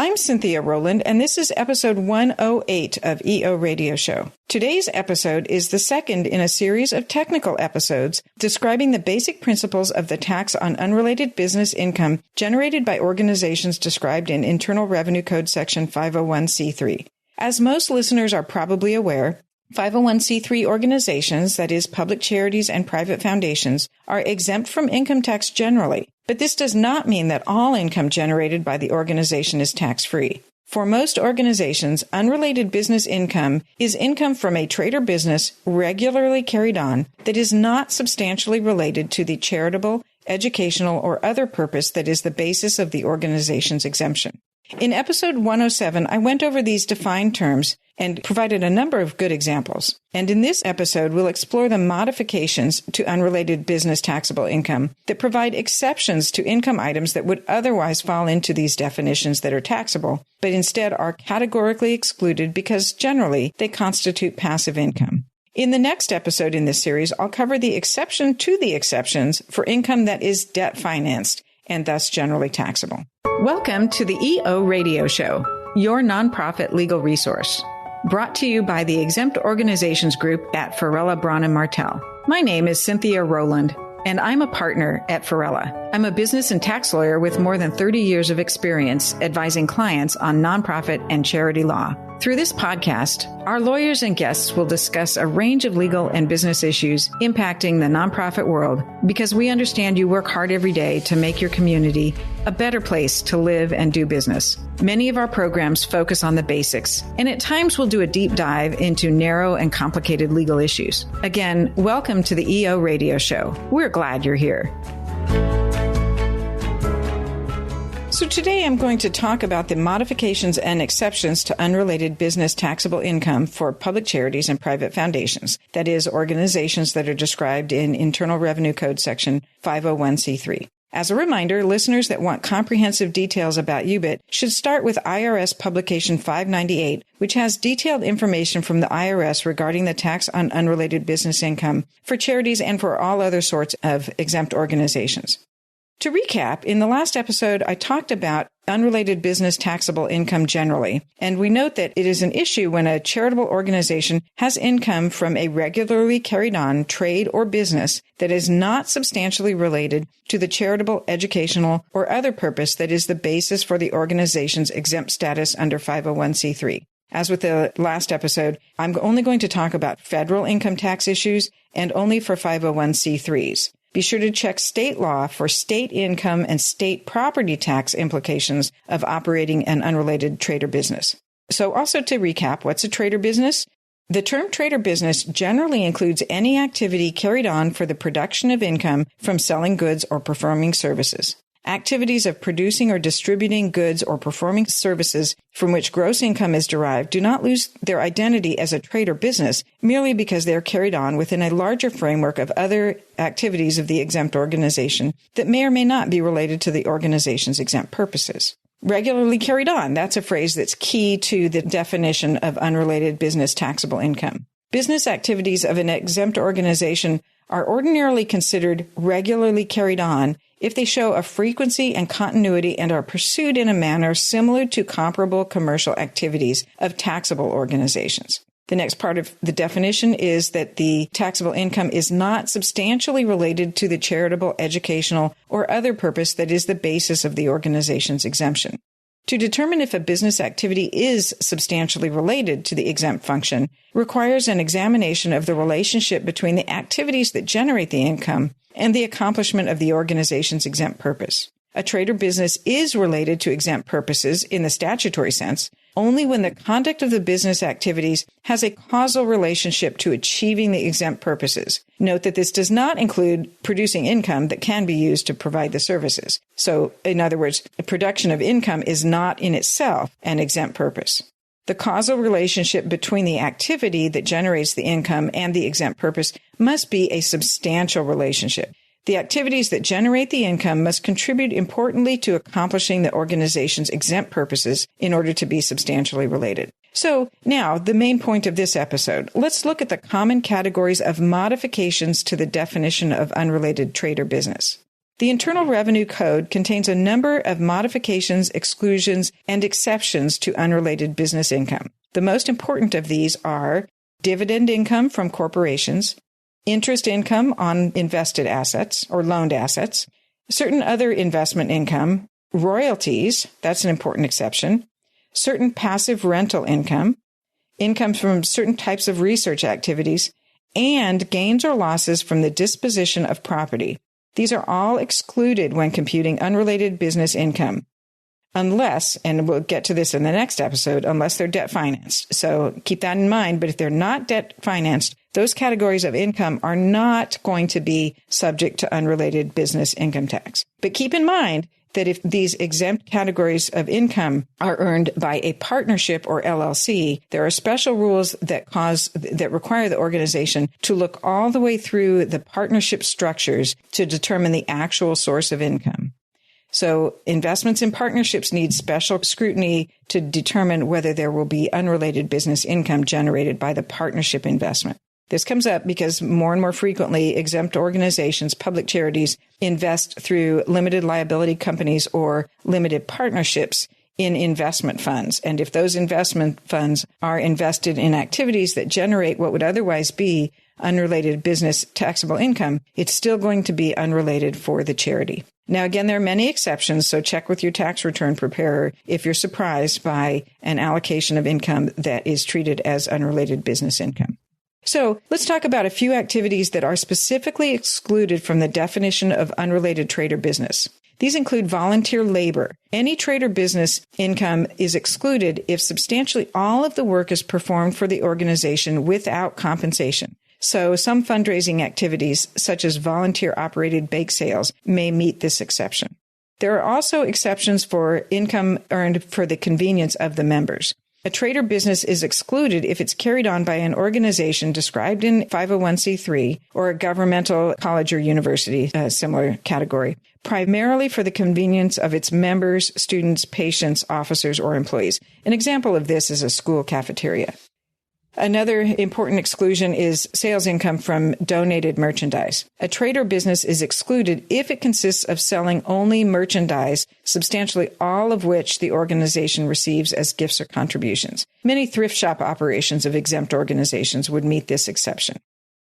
I'm Cynthia Rowland, and this is episode 108 of EO Radio Show. Today's episode is the second in a series of technical episodes describing the basic principles of the tax on unrelated business income generated by organizations described in Internal Revenue Code Section 501c3. As most listeners are probably aware, 501c3 organizations, that is, public charities and private foundations, are exempt from income tax generally. But this does not mean that all income generated by the organization is tax-free. For most organizations, unrelated business income is income from a trade or business regularly carried on that is not substantially related to the charitable, educational, or other purpose that is the basis of the organization's exemption. In episode 107, I went over these defined terms and provided a number of good examples. And in this episode, we'll explore the modifications to unrelated business taxable income that provide exceptions to income items that would otherwise fall into these definitions that are taxable, but instead are categorically excluded because generally they constitute passive income. In the next episode in this series, I'll cover the exception to the exceptions for income that is debt financed and thus generally taxable. Welcome to the EO Radio Show, your nonprofit legal resource. Brought to you by the Exempt Organizations Group at Farella, Braun & Martel. My name is Cynthia Rowland, and I'm a partner at Farella. I'm a business and tax lawyer with more than 30 years of experience advising clients on nonprofit and charity law. Through this podcast, our lawyers and guests will discuss a range of legal and business issues impacting the nonprofit world because we understand you work hard every day to make your community a better place to live and do business. Many of our programs focus on the basics, and at times we'll do a deep dive into narrow and complicated legal issues. Again, welcome to the EO Radio Show. We're glad you're here. So today I'm going to talk about the modifications and exceptions to unrelated business taxable income for public charities and private foundations, that is, organizations that are described in Internal Revenue Code Section 501c3. As a reminder, listeners that want comprehensive details about UBIT should start with IRS Publication 598, which has detailed information from the IRS regarding the tax on unrelated business income for charities and for all other sorts of exempt organizations. To recap, in the last episode, I talked about unrelated business taxable income generally, and we note that it is an issue when a charitable organization has income from a regularly carried on trade or business that is not substantially related to the charitable, educational, or other purpose that is the basis for the organization's exempt status under 501c3. As with the last episode, I'm only going to talk about federal income tax issues and only for 501c3s. Be sure to check state law for state income and state property tax implications of operating an unrelated trade or business. So also to recap, what's a trade or business? The term trade or business generally includes any activity carried on for the production of income from selling goods or performing services. Activities of producing or distributing goods or performing services from which gross income is derived do not lose their identity as a trade or business merely because they are carried on within a larger framework of other activities of the exempt organization that may or may not be related to the organization's exempt purposes. Regularly carried on, that's a phrase that's key to the definition of unrelated business taxable income. Business activities of an exempt organization are ordinarily considered regularly carried on if they show a frequency and continuity and are pursued in a manner similar to comparable commercial activities of taxable organizations. The next part of the definition is that the taxable income is not substantially related to the charitable, educational, or other purpose that is the basis of the organization's exemption. To determine if a business activity is substantially related to the exempt function requires an examination of the relationship between the activities that generate the income and the accomplishment of the organization's exempt purpose. A trade or business is related to exempt purposes in the statutory sense only when the conduct of the business activities has a causal relationship to achieving the exempt purposes. Note that this does not include producing income that can be used to provide the services. So, in other words, the production of income is not in itself an exempt purpose. The causal relationship between the activity that generates the income and the exempt purpose must be a substantial relationship. The activities that generate the income must contribute importantly to accomplishing the organization's exempt purposes in order to be substantially related. So now, the main point of this episode. Let's look at the common categories of modifications to the definition of unrelated trade or business. The Internal Revenue Code contains a number of modifications, exclusions, and exceptions to unrelated business income. The most important of these are dividend income from corporations, interest income on invested assets or loaned assets, certain other investment income, royalties, that's an important exception, certain passive rental income, income from certain types of research activities, and gains or losses from the disposition of property. These are all excluded when computing unrelated business income, unless, and we'll get to this in the next episode, unless they're debt financed. So keep that in mind. But if they're not debt financed, those categories of income are not going to be subject to unrelated business income tax. But keep in mind that if these exempt categories of income are earned by a partnership or LLC, there are special rules that require the organization to look all the way through the partnership structures to determine the actual source of income. So investments in partnerships need special scrutiny to determine whether there will be unrelated business income generated by the partnership investment. This comes up because more and more frequently, exempt organizations, public charities, invest through limited liability companies or limited partnerships in investment funds. And if those investment funds are invested in activities that generate what would otherwise be unrelated business taxable income, it's still going to be unrelated for the charity. Now, again, there are many exceptions, so check with your tax return preparer if you're surprised by an allocation of income that is treated as unrelated business income. So let's talk about a few activities that are specifically excluded from the definition of unrelated trade or business. These include volunteer labor. Any trade or business income is excluded if substantially all of the work is performed for the organization without compensation. So some fundraising activities, such as volunteer-operated bake sales, may meet this exception. There are also exceptions for income earned for the convenience of the members. A trade or business is excluded if it's carried on by an organization described in 501c3 or a governmental college or university, a similar category, primarily for the convenience of its members, students, patients, officers, or employees. An example of this is a school cafeteria. Another important exclusion is sales income from donated merchandise. A trade or business is excluded if it consists of selling only merchandise, substantially all of which the organization receives as gifts or contributions. Many thrift shop operations of exempt organizations would meet this exception.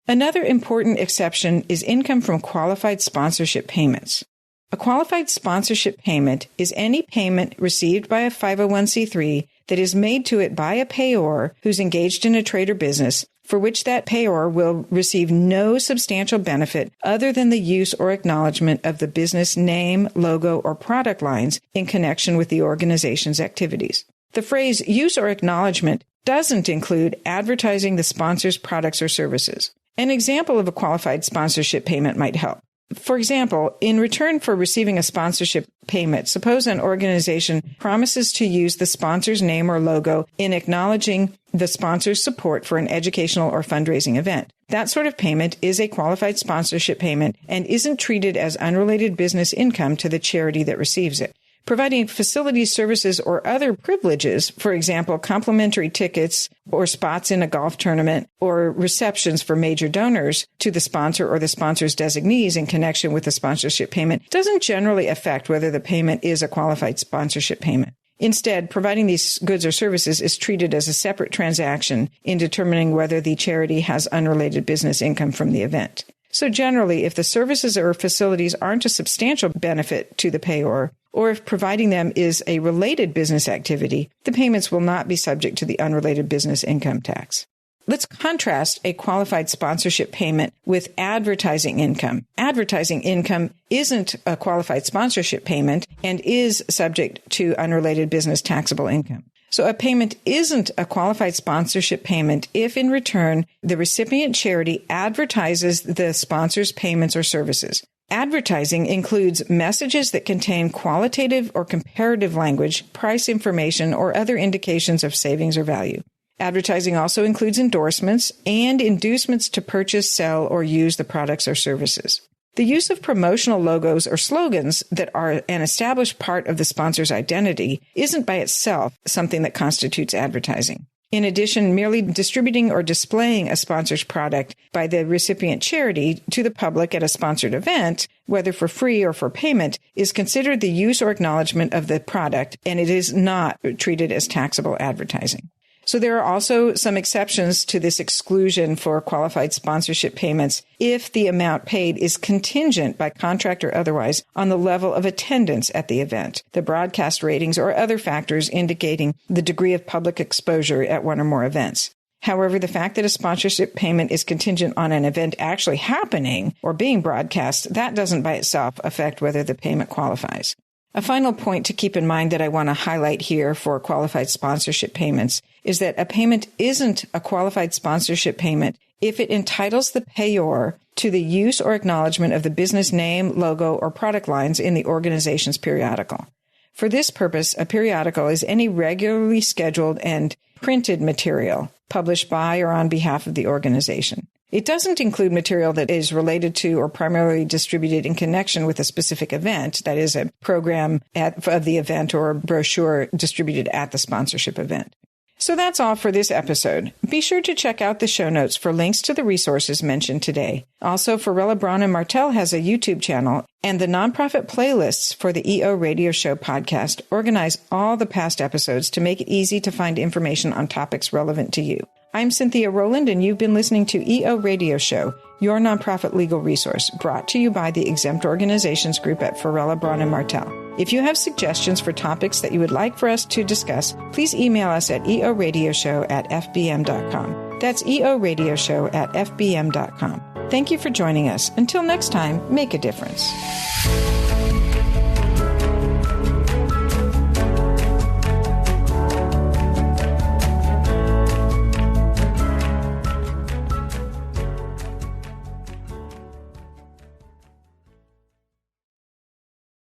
Another important exception is income from qualified sponsorship payments. A qualified sponsorship payment is any payment received by a 501c3 that is made to it by a payor who's engaged in a trade or business, for which that payor will receive no substantial benefit other than the use or acknowledgement of the business name, logo, or product lines in connection with the organization's activities. The phrase use or acknowledgement doesn't include advertising the sponsor's products or services. An example of a qualified sponsorship payment might help. For example, in return for receiving a sponsorship payment, suppose an organization promises to use the sponsor's name or logo in acknowledging the sponsor's support for an educational or fundraising event. That sort of payment is a qualified sponsorship payment and isn't treated as unrelated business income to the charity that receives it. Providing facilities, services, or other privileges, for example, complimentary tickets or spots in a golf tournament or receptions for major donors to the sponsor or the sponsor's designees in connection with the sponsorship payment, doesn't generally affect whether the payment is a qualified sponsorship payment. Instead, providing these goods or services is treated as a separate transaction in determining whether the charity has unrelated business income from the event. So generally, if the services or facilities aren't a substantial benefit to the payor, or if providing them is a related business activity, the payments will not be subject to the unrelated business income tax. Let's contrast a qualified sponsorship payment with advertising income. Advertising income isn't a qualified sponsorship payment and is subject to unrelated business taxable income. So a payment isn't a qualified sponsorship payment if in return the recipient charity advertises the sponsor's payments or services. Advertising includes messages that contain qualitative or comparative language, price information, or other indications of savings or value. Advertising also includes endorsements and inducements to purchase, sell, or use the products or services. The use of promotional logos or slogans that are an established part of the sponsor's identity isn't by itself something that constitutes advertising. In addition, merely distributing or displaying a sponsor's product by the recipient charity to the public at a sponsored event, whether for free or for payment, is considered the use or acknowledgement of the product, and it is not treated as taxable advertising. So there are also some exceptions to this exclusion for qualified sponsorship payments if the amount paid is contingent by contract or otherwise on the level of attendance at the event, the broadcast ratings, or other factors indicating the degree of public exposure at one or more events. However, the fact that a sponsorship payment is contingent on an event actually happening or being broadcast, that doesn't by itself affect whether the payment qualifies. A final point to keep in mind that I want to highlight here for qualified sponsorship payments is that a payment isn't a qualified sponsorship payment if it entitles the payor to the use or acknowledgement of the business name, logo, or product lines in the organization's periodical. For this purpose, a periodical is any regularly scheduled and printed material published by or on behalf of the organization. It doesn't include material that is related to or primarily distributed in connection with a specific event, that is, a program of the event or a brochure distributed at the sponsorship event. So that's all for this episode. Be sure to check out the show notes for links to the resources mentioned today. Also, Farella, Braun, and Martel has a YouTube channel, and the nonprofit playlists for the EO Radio Show podcast organize all the past episodes to make it easy to find information on topics relevant to you. I'm Cynthia Rowland, and you've been listening to EO Radio Show, your nonprofit legal resource, brought to you by the Exempt Organizations Group at Farella, Braun, and Martel. If you have suggestions for topics that you would like for us to discuss, please email us at eoradioshow@fbm.com. That's eoradioshow@fbm.com. Thank you for joining us. Until next time, make a difference.